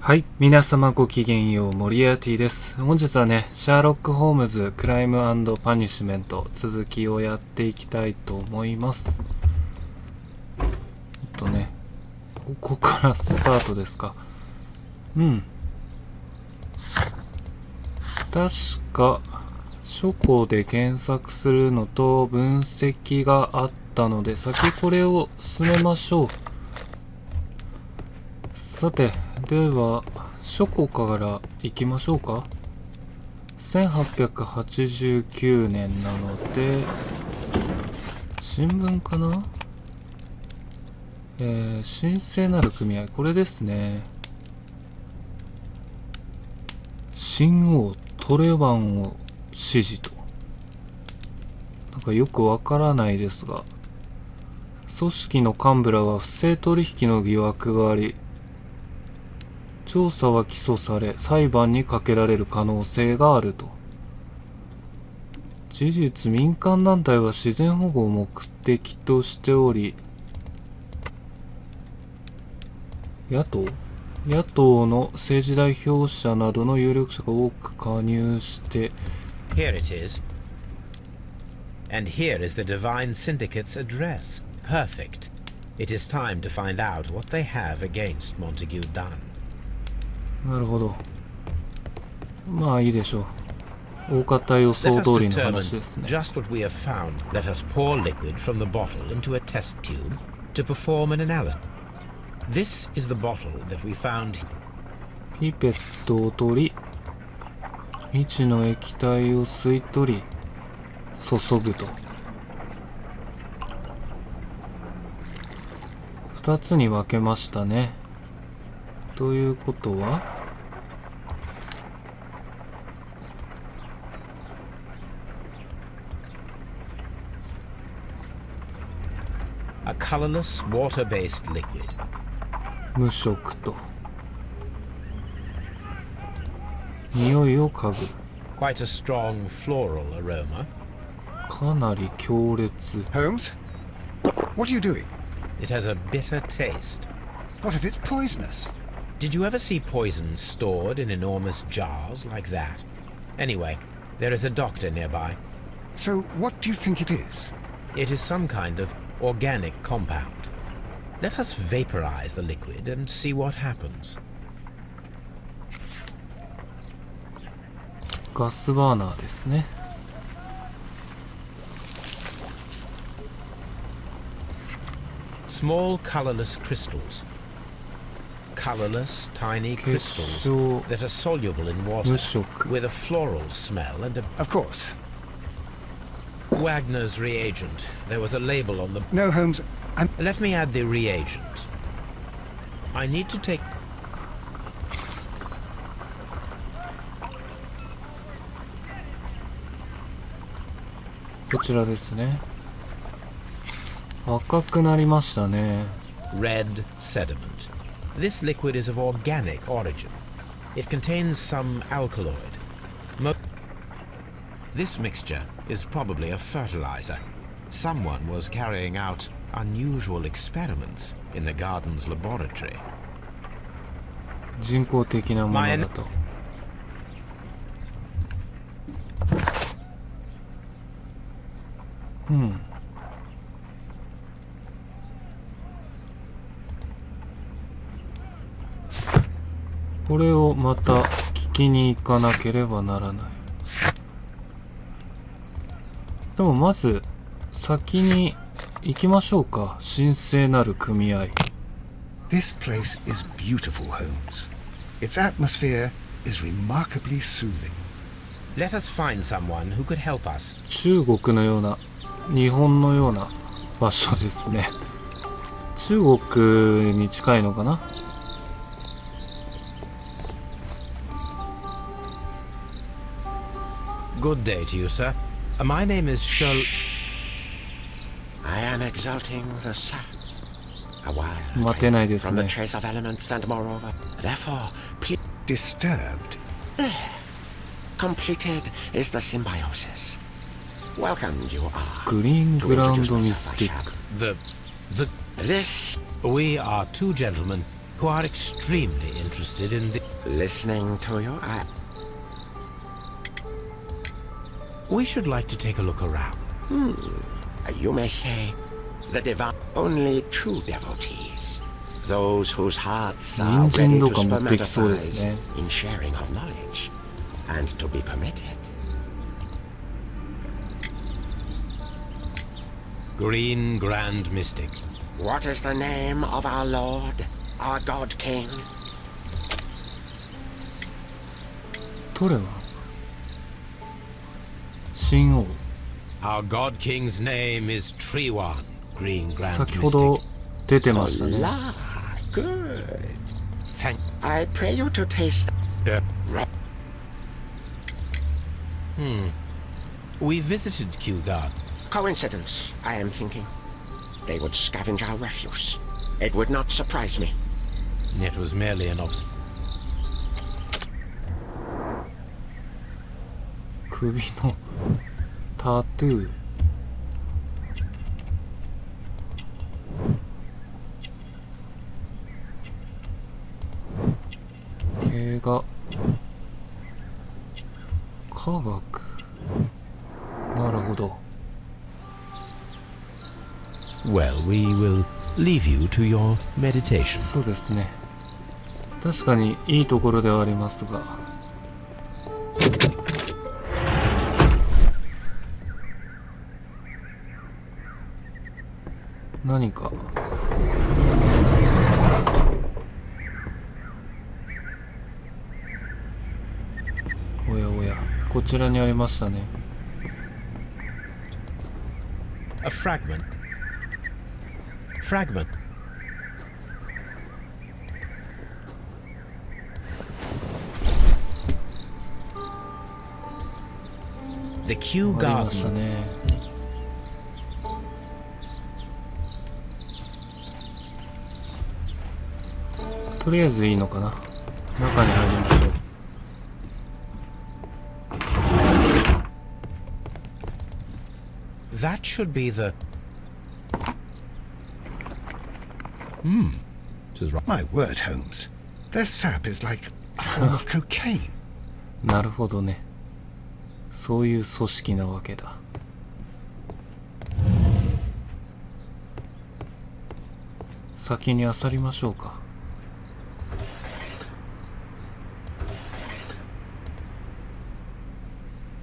はい、皆様ごきげんよう、モリアーティです。本日はね、シャーロックホームズクライム&パニッシュメント続きをやっていきたいと思います。ね、ここからスタートですか。確か書庫で検索するのと分析があったので、先これを進めましょう。さて、では書庫から行きましょうか。1889年なので新聞かな。神聖なる組合、これですね。新王トレバンを支持と。なんかよくわからないですが、組織の幹部らは不正取引の疑惑があり、調査は起訴され裁判にかけられる可能性があると。事実、民間団体は自然保護を目的としており、野党の政治代表者などの有力者が多く加入して。 Here it is. And here is the Divine Syndicate's address. Perfect. It is time to find out what they have against Montague Dunn. なるほど。まあいいでしょう。大方予想通りの話ですね。Just what we have found. Let us pour liquid from the bottle into a test tube to perform an analysis. This is the bottle that we found. ピペットを取り、未知の液体を吸い取り、注ぐと。2つに分けましたね。ということは、A colorless water-based liquid. 無色と。匂いを嗅ぐ。Quite a strong floral aroma. かなり強烈。 Holmes? What are you doing? It has a bitter taste. What if it's poisonous? Did you ever see poison stored in enormous jars like that? Anyway, there is a doctor nearby. So what do you think it is? It is some kind of organic compound. Let us vaporize the liquid and see what happens. ガスバーナーですね。Small colorless crystals. Colorless, tiny crystals that are soluble in water with a floral smell and a... Of course. Wagner's reagent. There was a label on the... No, Holmes, Let me add the reagent. I need to take... こちらですね。赤くなりましたね。Red sediment. This liquid is of organic origin. It contains some alkaloid. This mixture is probably a fertilizer. Someone was carrying out unusual experiments in the garden's laboratory. 人工的なものだと。これをまた聞きに行かなければならない。でもまず先に行きましょうか。神聖なる組合。 this place is beautiful, Holmes. Its atmosphere is remarkably soothing. Let us find someone who could help us. 中国のような、日本のような場所ですね。中国に近いのかな。Good day to you, sir. My name is I am exalting the sun. A while 待てないです from the ね。 trace of elements and moreover. Therefore, Disturbed. there. Completed is the symbiosis. Welcome you are. グリーン To グラウン introduce ドミ myself, ス I ティッ shall. ク。 the... This We are two gentlemen who are extremely interested in the... Listening to you, We should like to take a look around. you may say, the divine. Only true devotees. Those whose hearts are ready to spermatize in sharing of knowledge, and to be permitted. Green Grand Mystic. What is the name of our Lord, our God King? トレは神王。 Our God King's name is Treewan, Green Grand 先ほど Mystic. 出てましたね。 La, good. Thank... I pray you to taste. We visited Kew Garden. Coincidence, I am thinking. They would scavenge our refuse. It would not surprise me. It was merely an obs... 首のタトゥー。毛が科学。なるほど。Well, we will leave you to your meditation. そうですね。確かにいいところではありますが。何か。おやおや、こちらにありましたね。A fragment. Fragment. The Kew ありました Garden. ね。とりあえずいいのかな。中に入りましょう。That should be the... This is right. My word, Holmes. Their sap is like a form of cocaine. なるほどね。そういう組織なわけだ。先に漁りましょうか。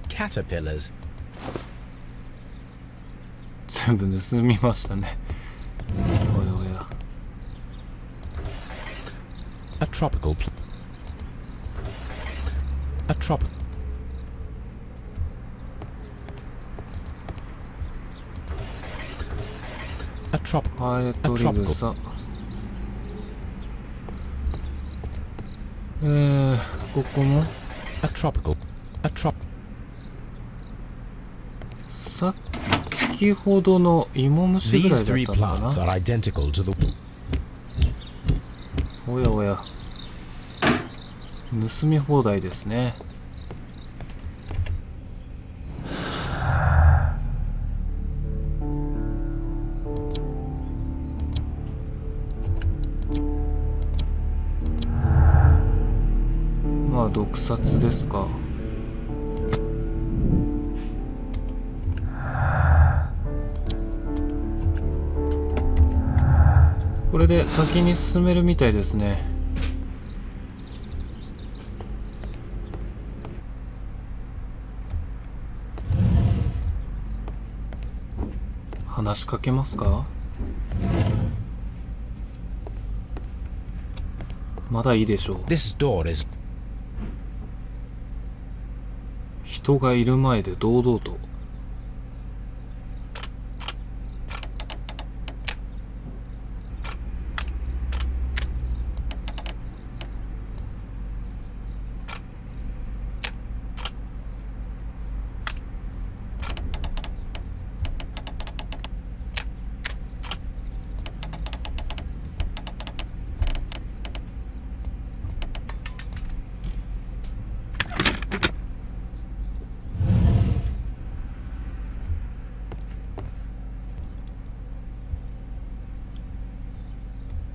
Caterpillars. 全部盗みましたね。おやおや。A tropical... A tropical... A trop... ハエトリグサ。ここも A tropical... A trop... 先ほどの芋虫ぐら These いだっ three たの plants か are identical to the... な。おやおや。盗み放題ですね。まあ毒殺ですか。これで先に進めるみたいですね。話しかけますか？まだいいでしょう。 This door is... 人がいる前で堂々と。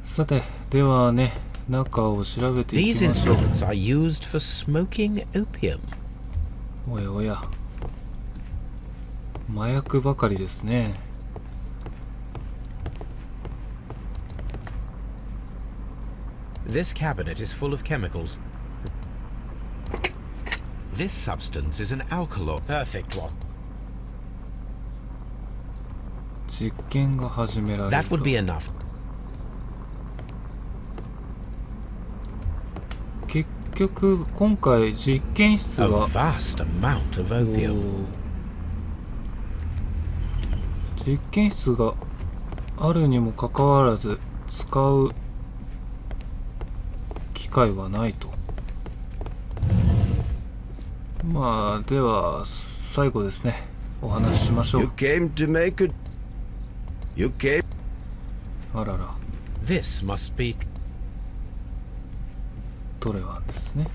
さて、ではね、中を調べてい These きましょう。 instruments are used for smoking opium. おやおや、麻薬ばかりですね。This cabinet is full of chemicals. This substance is an alkaloid. Perfect one. 実験が始められる That と。 would be enough. 結局今回実験室 A が vast amount of お opium. ー実験室があるにもかかわらず使う機会はないと。まあでは最後ですね、お話ししましょ You う。 came to make a... You came... あらら、 This must be. トレワンですね。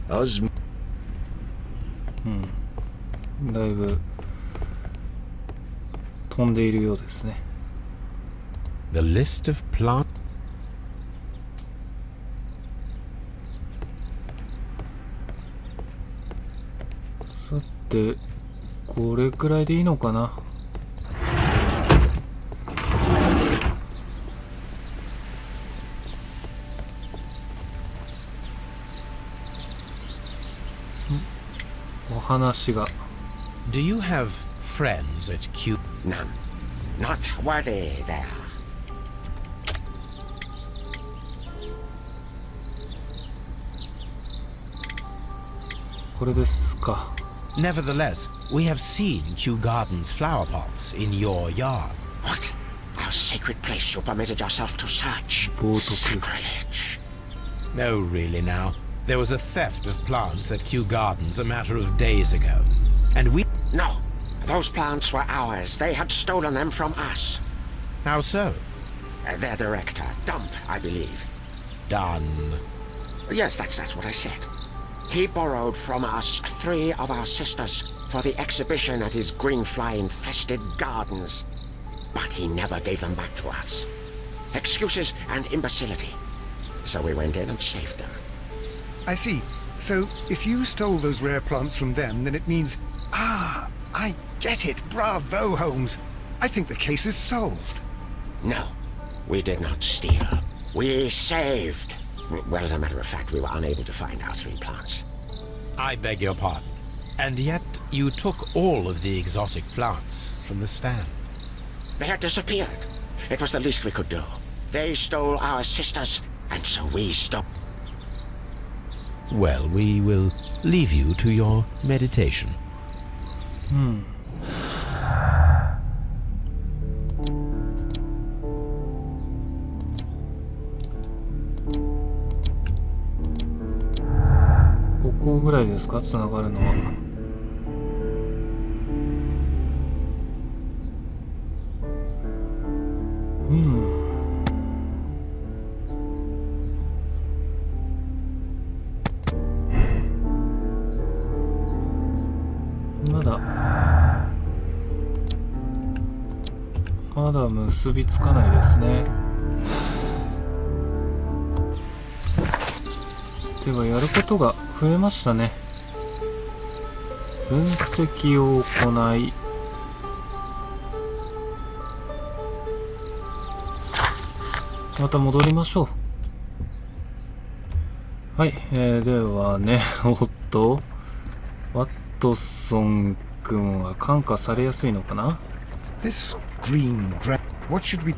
Us... だいぶ飛んでいるようですね。 The list of plant. さて、これくらいでいいのかな。お話が。 Do you have friends at Q? None. Not worthy there. これですか。 Nevertheless, we have seen Kew Garden's flower pots in your yard. What? Our sacred place you permitted yourself to search. Sacrilege. No, really now. There was a theft of plants at Kew Gardens a matter of days ago. And we... No. Those plants were ours. They had stolen them from us. How so? Their director, Dump, I believe. Done. Yes, that's what I said. He borrowed from us 3 of our sisters for the exhibition at his green fly-infested gardens. But he never gave them back to us. Excuses and imbecility. So we went in and saved them. I see. So, if you stole those rare plants from them, then it means... Ah, I get it. Bravo, Holmes. I think the case is solved. No, we did not steal. We saved. Well, as a matter of fact, we were unable to find our 3 plants. I beg your pardon. And yet you took all of the exotic plants from the stand. They had disappeared. It was the least we could do. They stole our sisters, and so we stole... Well, we will leave you to your meditation. ここぐらいですか、つながるのは。まだ結びつかないですね。ではやることが増えましたね。分析を行い、また戻りましょう。はい、ではね、おっと、ワットソン君は感化されやすいのかな。 This green gra... What should we...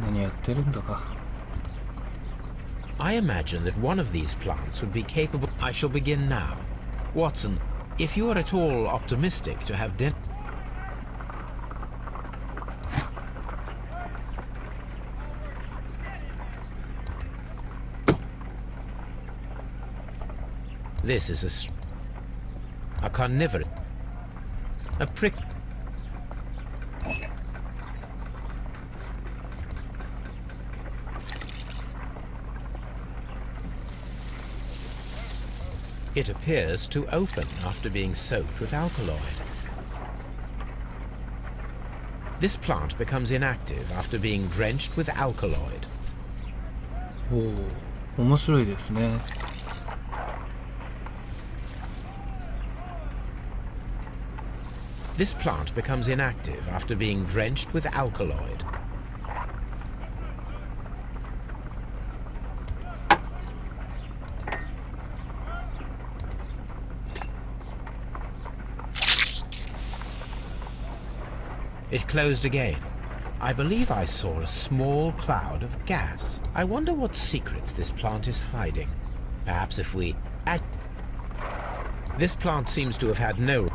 何やってるんだか。 I imagine that one of these plants would be capable... I shall begin now. Watson, if you are at all optimistic to have dinner... This is a carnivorous... A prick... It appears to open after being soaked with alkaloid. This plant becomes inactive after being drenched with alkaloid. おお、面白いですね。This plant becomes inactive after being drenched with alkaloid. It closed again. I believe I saw a small cloud of gas. I wonder what secrets this plant is hiding. Perhaps if we... This plant seems to have had no...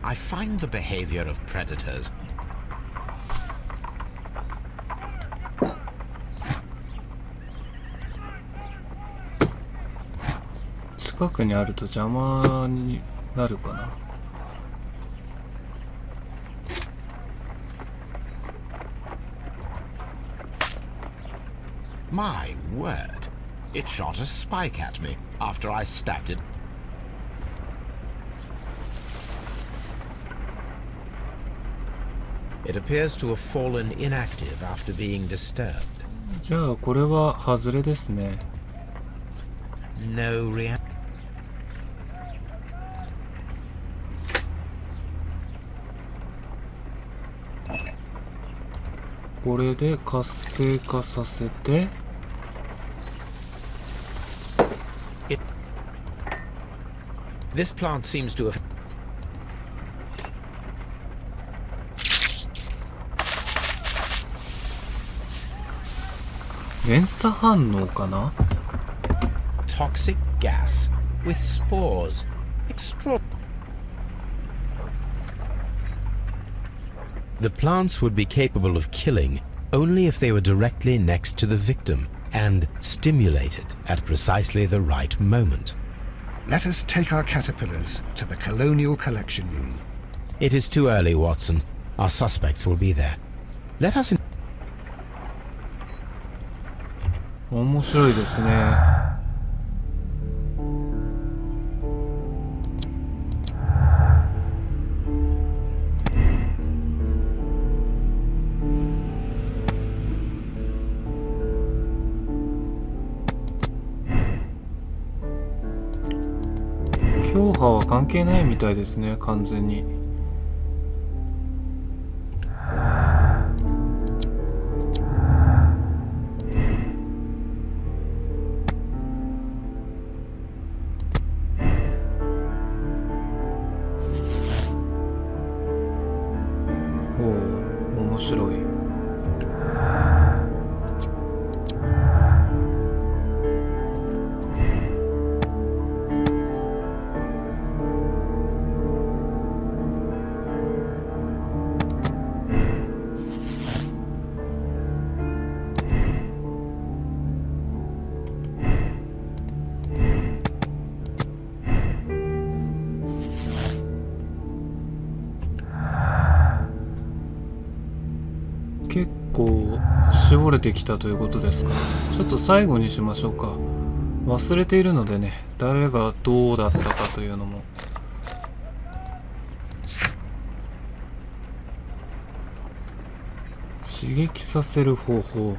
I find the behavior of predators. 近くにあると邪魔になるかな。My word. It shot a spike at me after I stabbed it. It appears to have fallen inactive after being disturbed. じゃあこれは外れですね。No reaction. これで活性化させて、This plant seems to have...連鎖反応かな。 toxic gas with spores. The plants would be capable of killing only if they were directly next to the victim and stimulated at precisely the right moment. Let us take our caterpillars to the Colonial Collection Room. It is too early, Watson. Our suspects will be there. Let us... 面白いですね。強波は関係ないみたいですね、完全に。おお、面白い。結構絞れてきたということですか。ちょっと最後にしましょうか。忘れているのでね、誰がどうだったかというのも。刺激させる方法。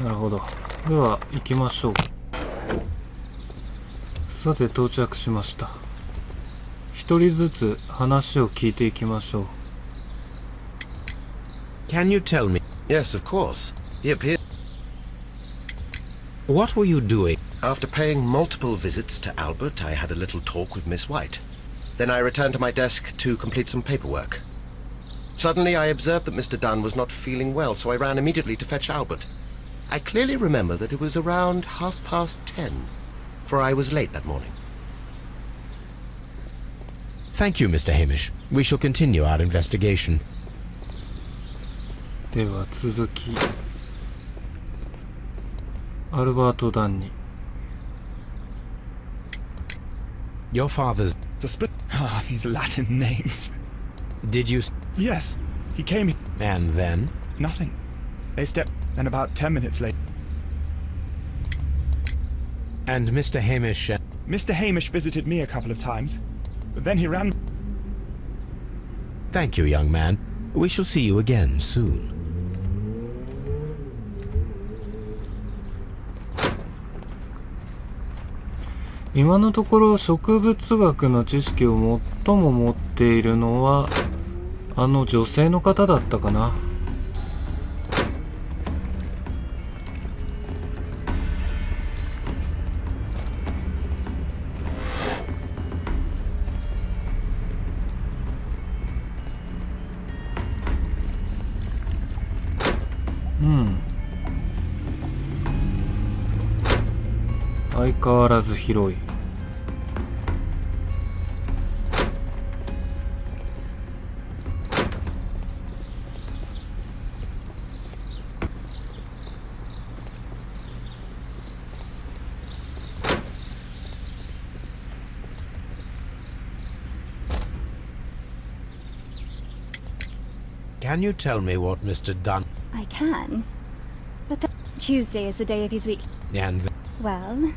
なるほど。では行きましょう。さて到着しました。一人ずつ話を聞いていきましょう。Can you tell me... Yes, of course. He appeared. What were you doing? After paying multiple visits to Albert, I had a little talk with Miss White. Then I returned to my desk to complete some paperwork. Suddenly I observed that Mr. Dunn was not feeling well, so I ran immediately to fetch Albert. I clearly remember that it was around 10:30, for I was late that morning. Thank you, Mr. Hamish. We shall continue our investigation. では続き。アルバート・ダンに。Your father's... Ah, these Latin names. Did you... Yes, he came here. And then? Nothing. They stepped... Then about 10 minutes later... And Mr. Hamish... Mr. Hamish visited me a couple of times, but then he ran... Thank you, young man. We shall see you again soon. 今のところ植物学の知識を最も持っているのはあの女性の方だったかな。相変わらず広い。Can you tell me what Mr. Dunn... I can. But Tuesday is the day of his week. And... Well,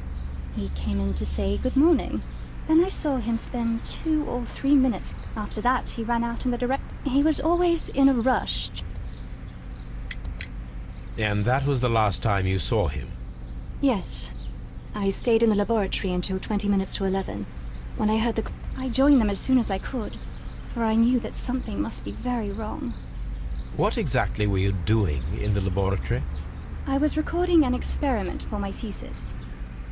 he came in to say good morning. Then I saw him spend 2 or 3 minutes. After that, he ran out in the direct... He was always in a rush. And that was the last time you saw him? Yes. I stayed in the laboratory until 20 minutes to 11. When I heard the... I joined them as soon as I could, for I knew that something must be very wrong. What exactly were you doing in the laboratory? I was recording an experiment for my thesis.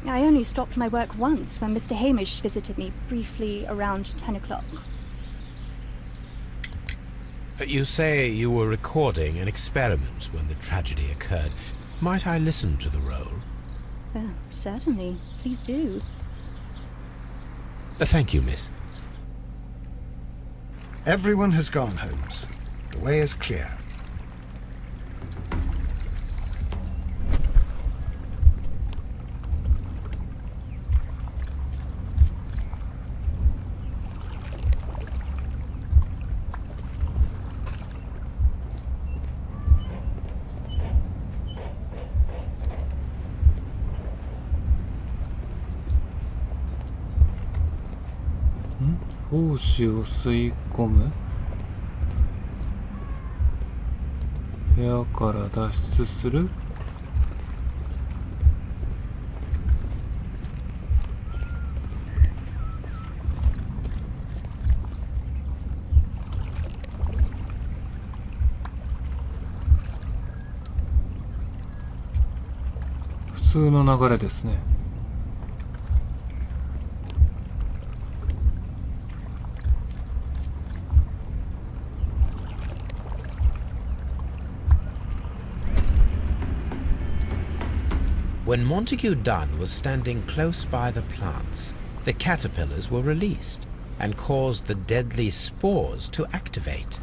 I only stopped my work once when Mr. Hamish visited me briefly around 10 o'clock. You say you were recording an experiment when the tragedy occurred. Might I listen to the roll? Certainly. Please do. Thank you, miss. Everyone has gone, Holmes. The way is clear. Hmm? 胞子を吸い込む。部屋から脱出する。普通の流れですね。When Montague Dunn was standing close by the plants, the caterpillars were released and caused the deadly spores to activate.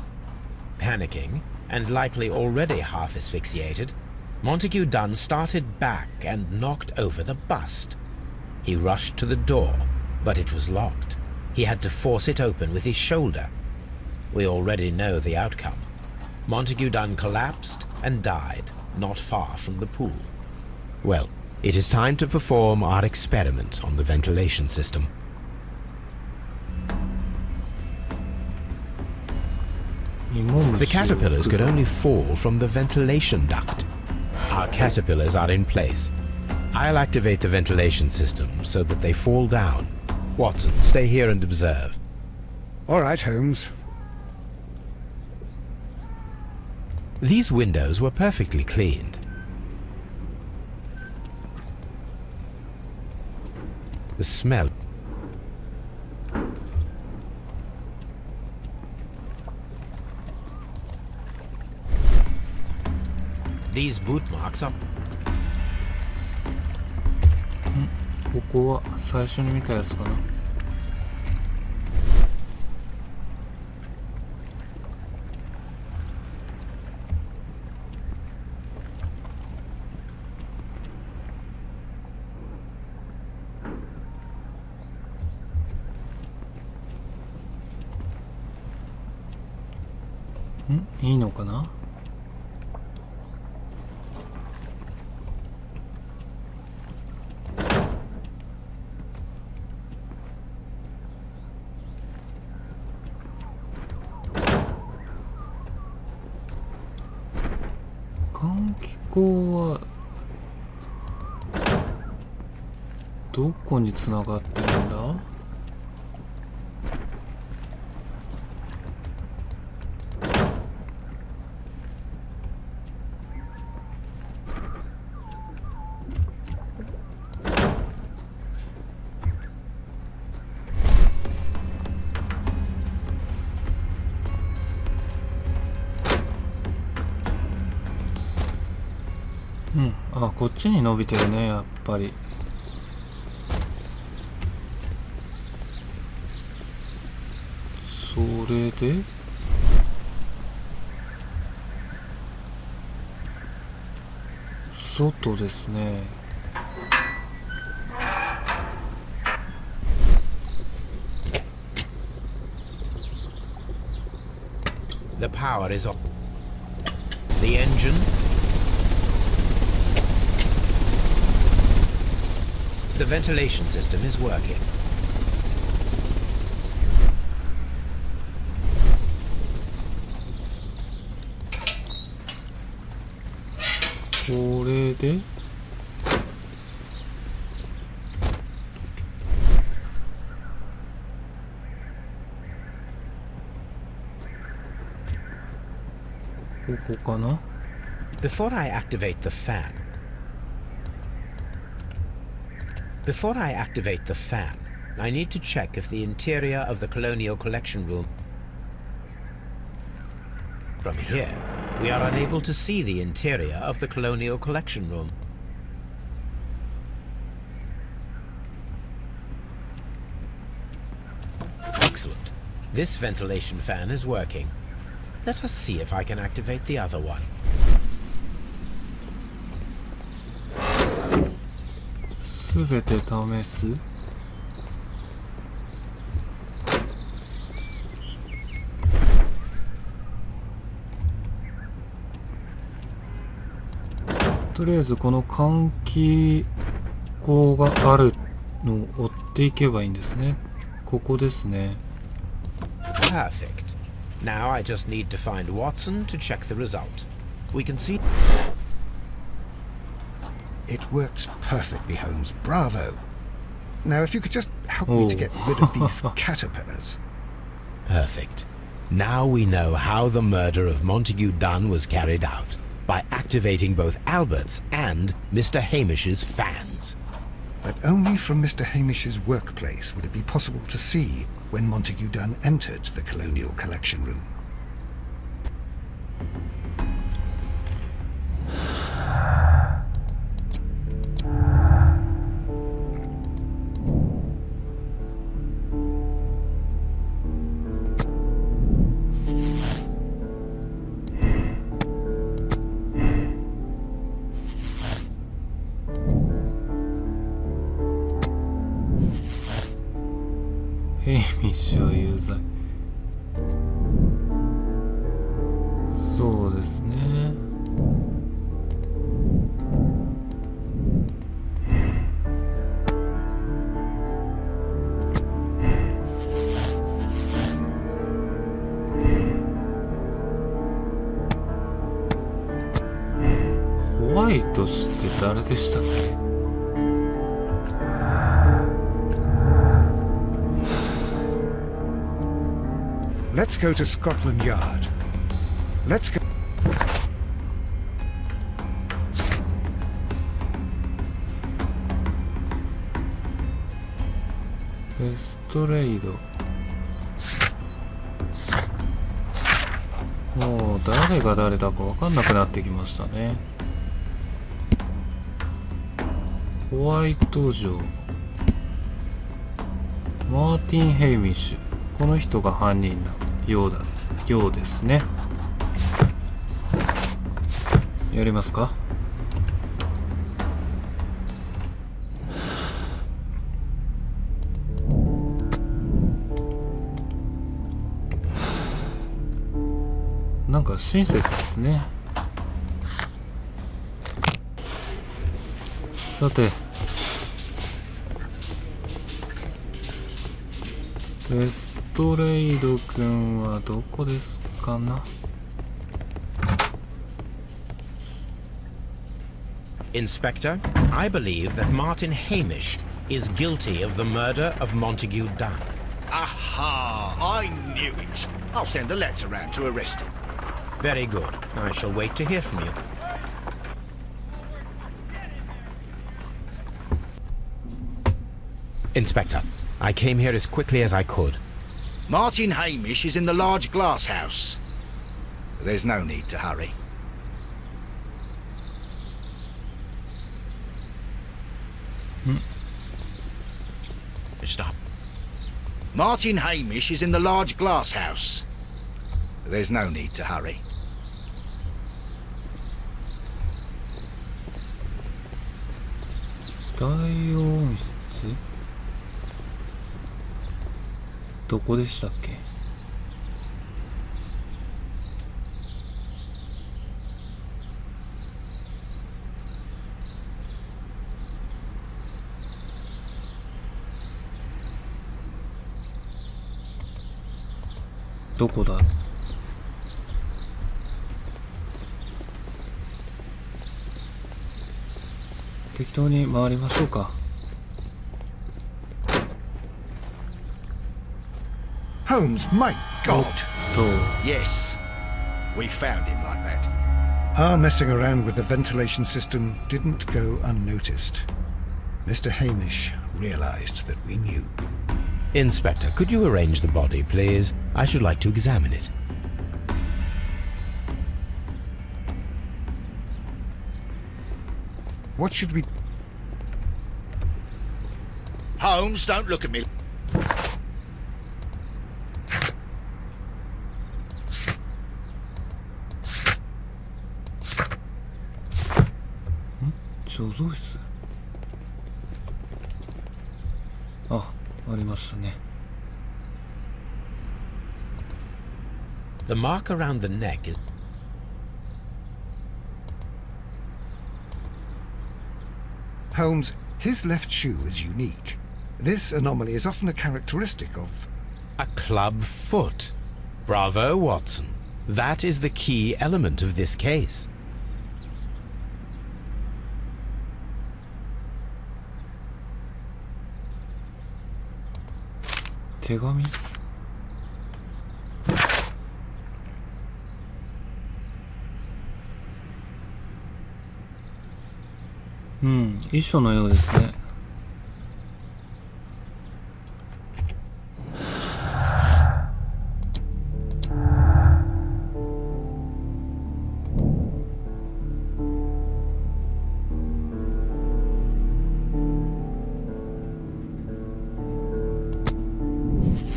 Panicking, and likely already half asphyxiated, Montague Dunn started back and knocked over the bust. He rushed to the door, but it was locked. He had to force it open with his shoulder. We already know the outcome. Montague Dunn collapsed and died not far from the pool. Well, it is time to perform our experiment on the ventilation system. The caterpillars could only fall from the ventilation duct. Our caterpillars are in place. I'll activate the ventilation system so that they fall down. Watson, stay here and observe. All right, Holmes. These windows were perfectly cleaned. The smell. These boot marks are... ここは最初に見たやつかな。いいのかな。こはどこにつながってるんだ？うん、あ、こっちに伸びてるね、やっぱり。それで外ですね。The power is off. The engine. The ventilation system is working. これでここかな。 Before I activate the fan, I need to check if the interior of the Colonial Collection Room. From here, we are unable to see the interior of the Colonial Collection Room. Excellent. This ventilation fan is working. Let us see if I can activate the other one. すべて試す。とりあえずこの換気口があるのを追っていけばいいんですね。ここですね。Perfect. Now I just need to find Watson to check the result. We can see. It works perfectly, Holmes. Bravo. Now, if you could just help me to get rid of these caterpillars. Perfect. Now we know how the murder of Montague Dunn was carried out, by activating both Albert's and Mr. Hamish's fans. But only from Mr. Hamish's workplace would it be possible to see when Montague Dunn entered the Colonial Collection Room.ヘイミッシュは有罪。そうですね。ホワイト氏って誰でしたっけ？Let's go to Scotland Yard. Let's go. ベストレイド。もう誰が誰だか分かんなくなってきましたね。ホワイト城。マーティン・ヘイミッシュ。この人が犯人なようですね。やりますか？なんか親切ですね。さて、レストレイド君はどこですかな。Inspector, I believe that Martin Hamish is guilty of the murder of Montague Dunn. Aha! I knew it. I'll send a letter round to arrest him. Very good. I shall wait to hear from you. Inspector, I came here as quickly as I could. Martin Hamish is in the large glass house. There's no need to hurry. Stop. Martin Hamish is in the large glass house. There's no need to hurry. 大温室どこでしたっけ？どこだ？適当に回りましょうか。Holmes, my God! Yes. We found him like that. Our messing around with the ventilation system didn't go unnoticed. Mr. Hamish realized that we knew. Inspector, could you arrange the body, please? I should like to examine it. What should we... Holmes, don't look at me. 貯蔵室。あ、ありましたね。The mark around the neck is... Holmes, his left shoe is unique. This anomaly is often a characteristic of... a club foot. Bravo, Watson. That is the key element of this case. Tegami? うん、遺書のようですね。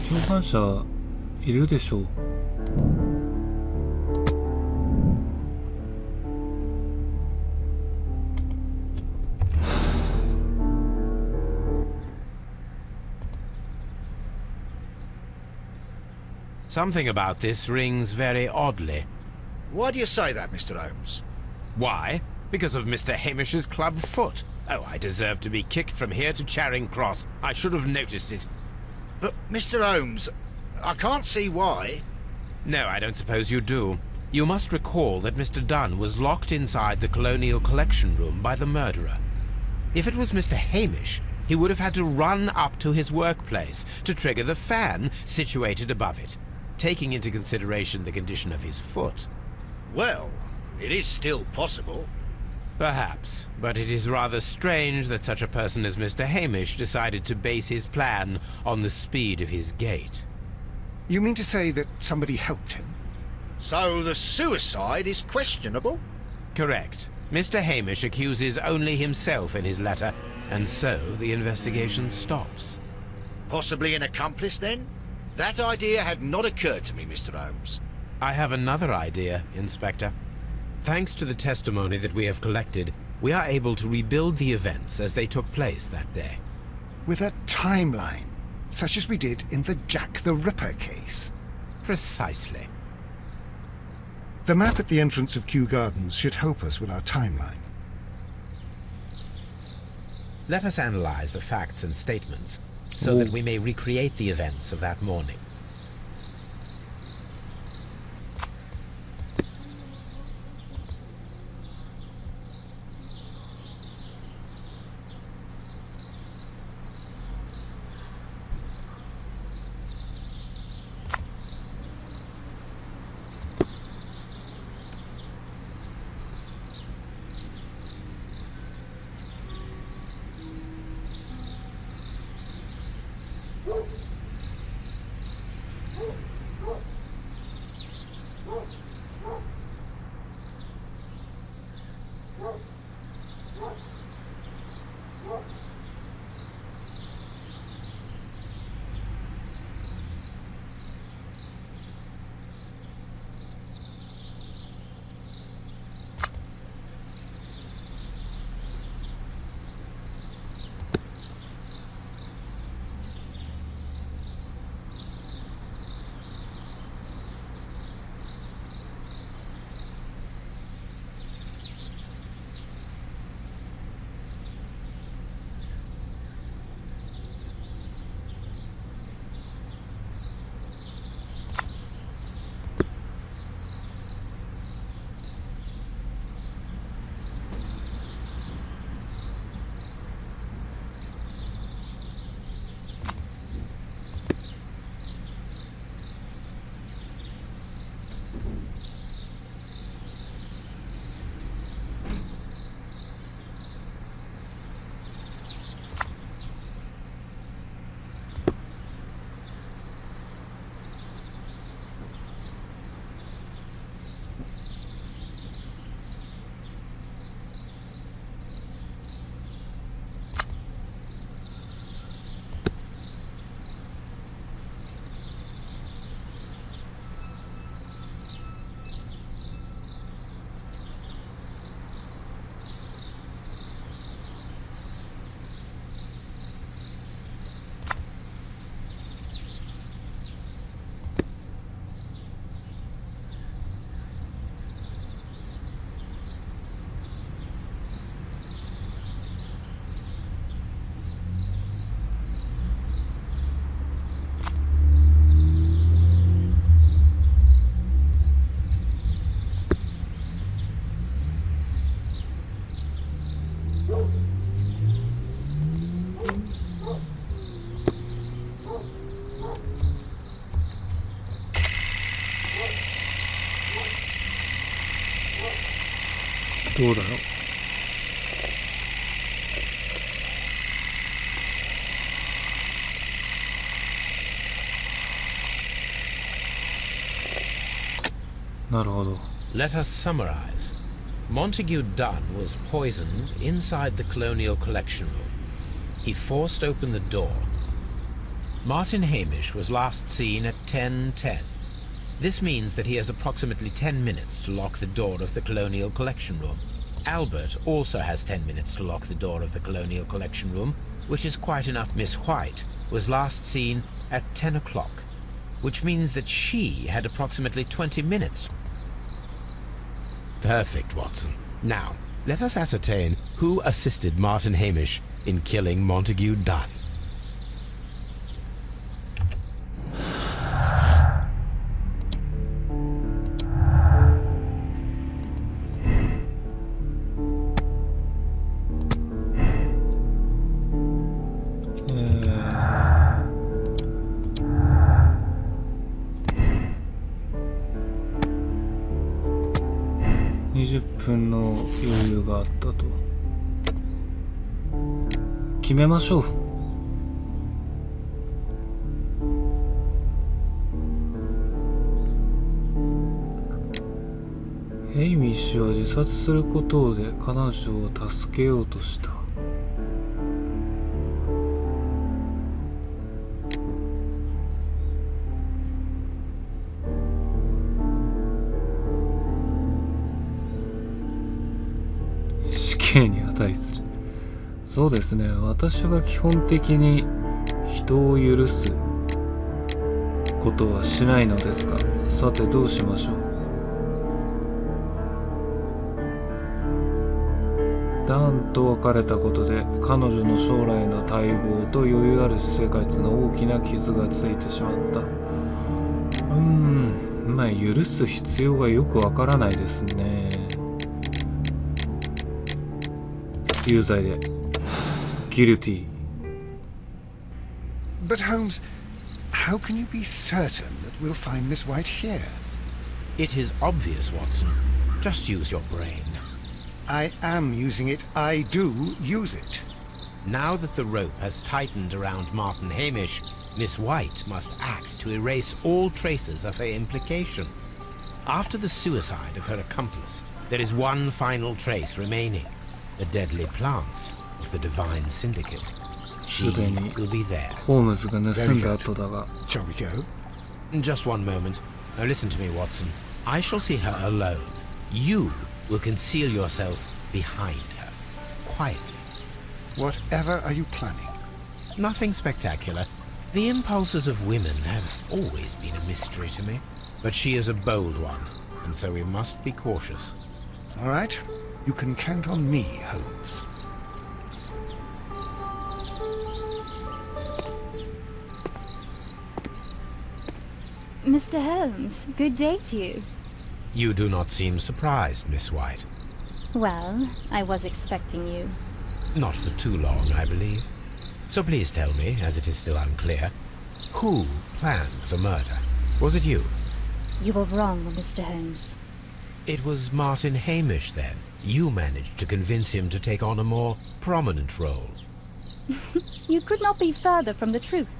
共犯者いるでしょう。Something about this rings very oddly. Why do you say that, Mr. Holmes? Why? Because of Mr. Hamish's club foot. Oh, I deserve to be kicked from here to Charing Cross. I should have noticed it. But, Mr. Holmes, I can't see why. No, I don't suppose you do. You must recall that Mr. Dunn was locked inside the Colonial Collection Room by the murderer. If it was Mr. Hamish, he would have had to run up to his workplace to trigger the fan situated above it, taking into consideration the condition of his foot. Well, it is still possible. Perhaps, but it is rather strange that such a person as Mr. Hamish decided to base his plan on the speed of his gait. You mean to say that somebody helped him? So the suicide is questionable? Correct. Mr. Hamish accuses only himself in his letter, and so the investigation stops. Possibly an accomplice, then? That idea had not occurred to me, Mr. Holmes. I have another idea, Inspector. Thanks to the testimony that we have collected, we are able to rebuild the events as they took place that day. With a timeline, such as we did in the Jack the Ripper case. Precisely. The map at the entrance of Kew Gardens should help us with our timeline. Let us analyze the facts and statements, so that we may recreate the events of that morning. どうだろう。なるほど。Let us summarize. Montague Dunn was poisoned inside the Colonial Collection Room. He forced open the door. Martin Hamish was last seen at 10:10. This means that he has approximately 10 minutes to lock the door of the Colonial Collection Room. Albert also has 10 minutes to lock the door of the Colonial Collection Room, which is quite enough. Miss White was last seen at 10 o'clock, which means that she had approximately 20 minutes. Perfect, Watson. Now, let us ascertain who assisted Martin Hamish in killing Montague Dunn.20分の余裕があったと決めましょう。ヘイミッシュは自殺することで彼女を助けようとした。死刑に値する。そうですね、私は基本的に人を許すことはしないのですが、さてどうしましょう。ダンと別れたことで彼女の将来の待望と余裕ある私生活の大きな傷がついてしまった。まあ許す必要がよくわからないですね。有罪でGuilty. But Holmes, how can you be certain that we'll find Miss White here? It is obvious, Watson. Just use your brain. I am using it. I do use it. Now that the rope has tightened around Martin Hamish, Miss White must act to erase all traces of her implication. After the suicide of her accomplice, there is one final trace remaining: the deadly plants of the Divine Syndicate. She will be there. ホームズが盗んだ後だが。Shall we go? Just one moment. Now listen to me, Watson. I shall see her alone. You will conceal yourself behind her, quietly. Whatever are you planning? Nothing spectacular. The impulses of women have always been a mystery to me. But she is a bold one, and so we must be cautious. All right. You can count on me, Holmes. Mr. Holmes, good day to you. You do not seem surprised, Miss White. Well, I was expecting you. Not for too long, I believe. So please tell me, as it is still unclear, who planned the murder? Was it you? You were wrong, Mr. Holmes. It was Martin Hamish, then. You managed to convince him to take on a more prominent role. You could not be further from the truth.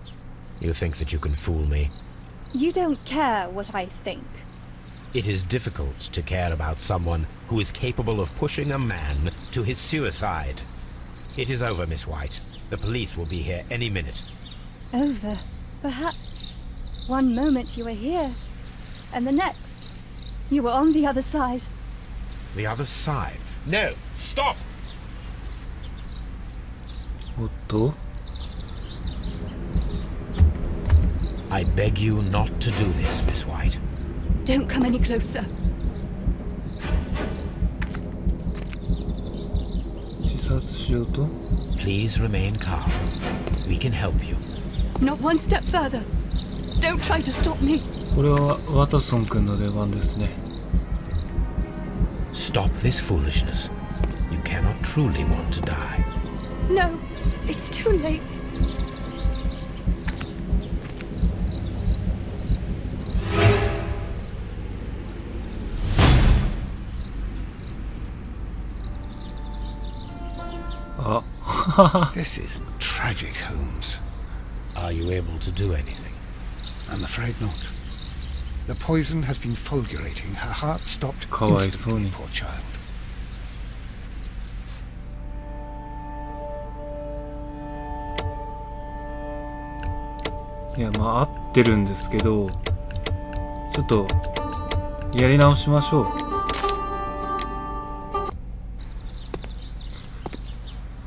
You think that you can fool me? You don't care what I think. It is difficult to care about someone who is capable of pushing a man to his suicide. It is over, Miss White. The police will be here any minute. Over, perhaps. One moment you were here, and the next, you were on the other side. The other side? No! Stop! おっと I beg you not to do this, Miss White. Don't come any closer. 自殺しようと Please remain calm. We can help you. Not one step further. Don't try to stop me. これはワトソン君の出番ですね。 Stop this foolishness. You cannot truly want to die. No, it's too late. This is tragic, Holmes. Are you able to do anything? I'm afraid not. The poison has been fulgurating. Her heart stopped かわいそうに。 instantly, poor child. いや、まあ合ってるんですけど、ちょっとやり直しましょう。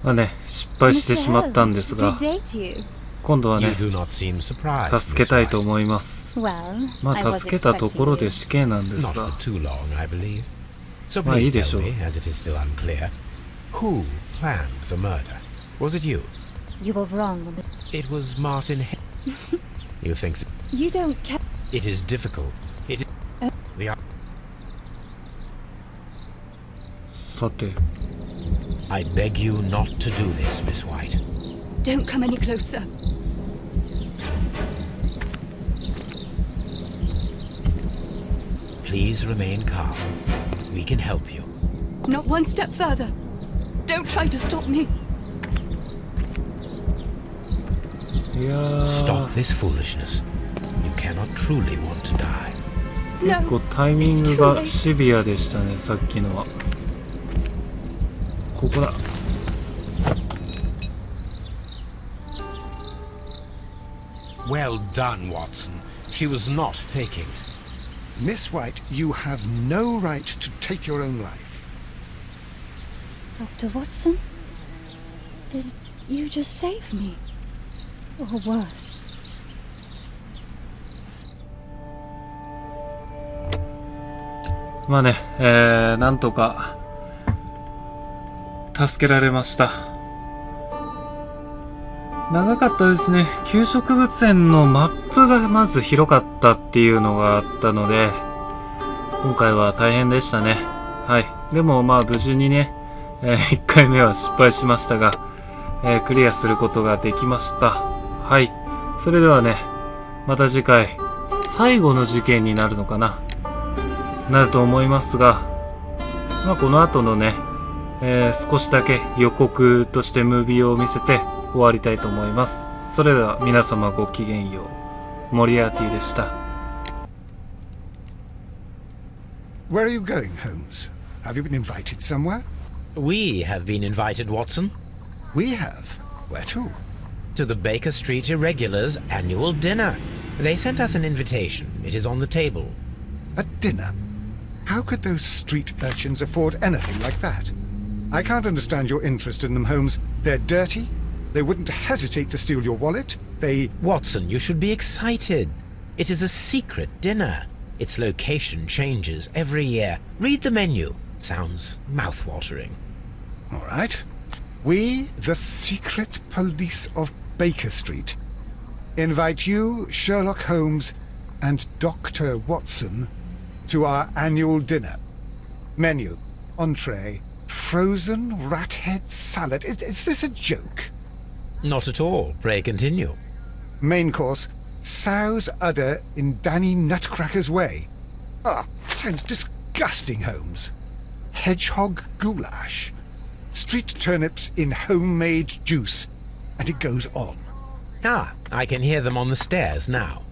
まあね、失敗してしまったんですが、 Good day to you. 今度は You ね、 do not seem surprised, 助け Miss たいと White. 思います。 Well, ま I あ was 助けたところ expecting で you. 死刑なんです Not が、 for too long, I believe. So まあいい please でしょ tell う。 me, as it is still unclear, who planned the murder? Was it you? You were wrong. On the... It was Martin. You think that You don't care. it is difficult? It is the. さて、 I beg you not to do this, Miss White. Don't come any closer. Please remain calm. We can help you. Not one step further. Don't try to stop me. いや Stop ー、 this foolishness. You cannot truly want to die. 結構 No. タイミングがシビアでしたね、さっきのは。ここだ。 Well done, Watson. She was not faking. Miss White, you have no right to take your own life. Dr. Watson? Did you just save me? Or worse? まあね、なんとか助けられました。長かったですね。キュー植物園のマップがまず広かったっていうのがあったので、今回は大変でしたね。はい。でもまあ無事にね、1回目は失敗しましたが、クリアすることができました。はい。それではね、また次回、最後の事件になるのかな。なると思いますが、まあこの後のね、少しだけ予告としてムービーを見せて終わりたいと思います。それでは皆様ごきげんよう。モリアーティでした。Where are you going, Holmes? Have you been invited somewhere? We have been invited, Watson, We have. Where to? to the Baker Street Irregulars' annual dinner. They sent us an invitation. It is on the table. A dinner? How could those street urchins afford anything like that? I can't understand your interest in them, Holmes. They're dirty. They wouldn't hesitate to steal your wallet. They... Watson, you should be excited. It is a secret dinner. Its location changes every year. Read the menu. Sounds mouth-watering. All right. We, the secret police of Baker Street, invite you, Sherlock Holmes, and Dr. Watson to our annual dinner. Menu, entree, frozen rat head salad. Is this a joke? Not at all. Pray continue. Main course, sow's udder in Danny Nutcracker's way. Ah, sounds disgusting, Holmes. Hedgehog goulash. Street turnips in homemade juice. And it goes on. Ah, I can hear them on the stairs now.